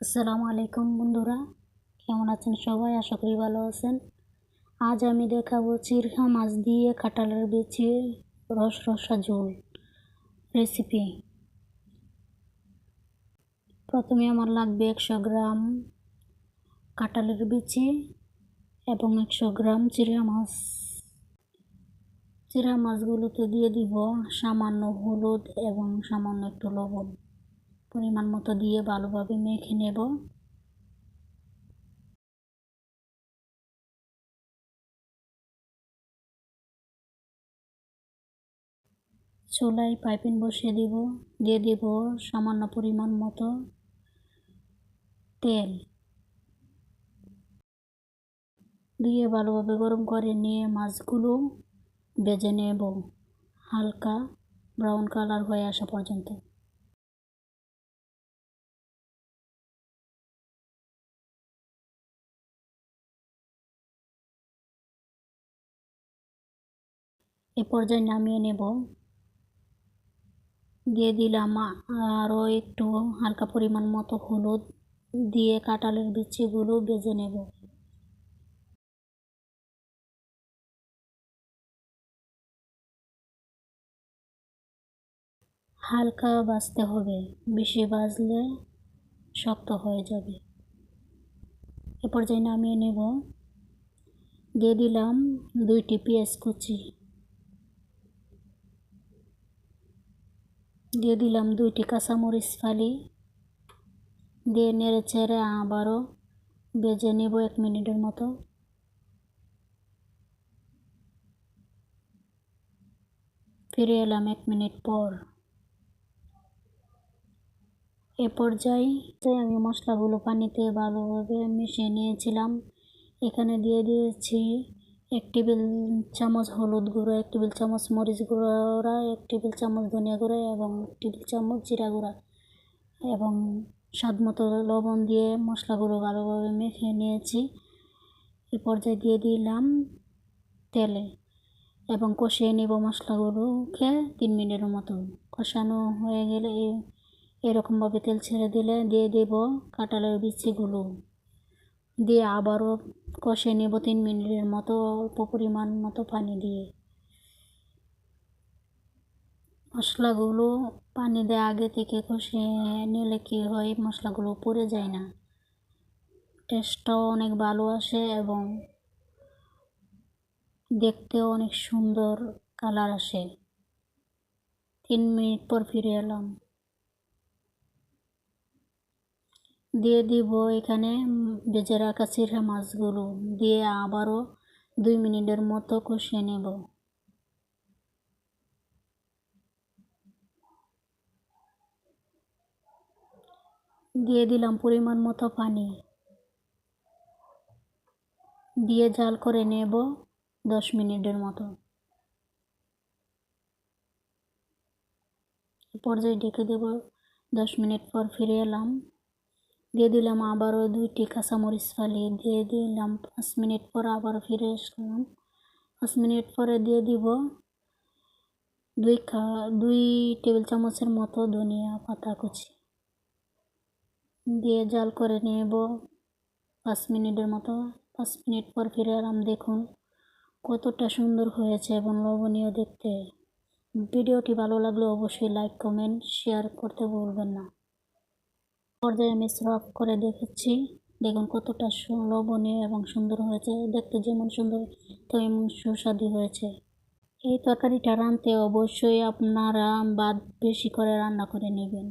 আসসালামু আলাইকুম বন্ধুরা, কেমন আছেন সবাই? আশা করি ভালো আছেন। আজ আমি দেখাবো চিরহা মাছ দিয়ে কাঁঠালের বিচি রসা ঝোল রেসিপি। প্রথমে আমার লাগবে 100 গ্রাম কাঁঠালের বিচি এবং 100 গ্রাম চিরহা মাছ। চিরহা মাছগুলোতে দিয়ে দিব সামান্য হলুদ এবং সামান্য একটু লবণ, পরিমাণ মতো দিয়ে ভালোভাবে মেখে নেব। চুলায় পাইপিং বসিয়ে দিয়ে দিব সামান্য পরিমাণ মতো তেল, দিয়ে ভালোভাবে গরম করে নিয়ে মাছগুলো ভেজে নেব হালকা ব্রাউন কালার হয়ে আসা পর্যন্ত। এ পর্যায়ে নামিয়ে নেব। দিয়ে দিলাম আরও একটু হালকা পরিমাণ মতো হলুদ, দিয়ে কাঁঠালের বিচিগুলো ভেজে নেব। হালকা ভাজতে হবে, বেশি ভাজলে শক্ত হয়ে যাবে। এ পর্যায়ে নামিয়ে নেব। দিয়ে দিলাম 2টি পেঁয়াজ কুচি, দিয়ে দিলাম 2টি কাঁচামরিচ ফালি, দিয়ে নেড়ে চেড়ে আবারও ভেজে নেব 1 মিনিটের মতো। ফিরে এলাম 1 মিনিট পর। এ পর্যায়ে আমি মশলাগুলো পানিতে ভালোভাবে মিশিয়ে নিয়েছিলাম। এখানে দিয়ে দিয়েছি 1 টেবিল চামচ হলুদ গুঁড়ো, 1 টেবিল চামচ মরিচ গুঁড়া, 1 টেবিল চামচ ধনিয়া গুঁড়া এবং 1 টেবিল চামচ জিরা গুঁড়া এবং স্বাদমতো লবণ দিয়ে মশলাগুলো ভালোভাবে মেখে নিয়েছি। এ পর্যায়ে দিয়ে দিলাম তেলে এবং কষিয়ে নেব মশলাগুলোকে 3 মিনিটের মতো। কষানো হয়ে গেলে এরকমভাবে তেল ছেড়ে দিলে দিয়ে দেব কাঁঠালের বিচিগুলো, দিয়ে আবারও কষিয়ে নেব 3 মিনিটের মতো অল্প পরিমাণ মতো পানি দিয়ে। মশলাগুলো পানি দিয়ে আগে থেকে কষিয়ে নিলে কী হয়, মশলাগুলো পুড়ে যায় না, টেস্টটাও অনেক ভালো আসে এবং দেখতেও অনেক সুন্দর কালার আসে। 3 মিনিট পর ফিরে এলাম। দিয়ে দিব এখানে ভেজে রাখা চিরহা মাছগুলো, দিয়ে আবারও 2 মিনিটের মতো কষিয়ে নেব। দিয়ে দিলাম পরিমাণ মতো পানি, দিয়ে জাল করে নেব 10 মিনিটের মতো। পর্যায়ে ঢেকে দেব। 10 মিনিট পর ফিরে এলাম। দিয়ে দিলাম আবারও 2টি কাঁচামরিচ ফালি, দিয়ে দিলাম 5 মিনিট পর আবারও ফিরে আসলাম। 5 মিনিট পরে দিয়ে দিব 2 টেবিল চামচের মতো ধনিয়া পাতা কুচি, দিয়ে জাল করে নেব 5 মিনিটের মতো। 5 মিনিট পর ফিরে এলাম। দেখুন কতটা সুন্দর হয়েছে এবং লোভনীয় দেখতে। ভিডিওটি ভালো লাগলে অবশ্যই লাইক, কমেন্ট, শেয়ার করতে ভুলবেন না। পর্যায়ে আমি সার্ভ করে দেখাচ্ছি। দেখুন কতটা লোভনীয় এবং সুন্দর হয়েছে, দেখতে যেমন সুন্দর তেমন সুস্বাদু হয়েছে। এই তরকারিটা রাঁধতে অবশ্যই আপনারা ভাত বেশি করে রান্না করে নেবেন।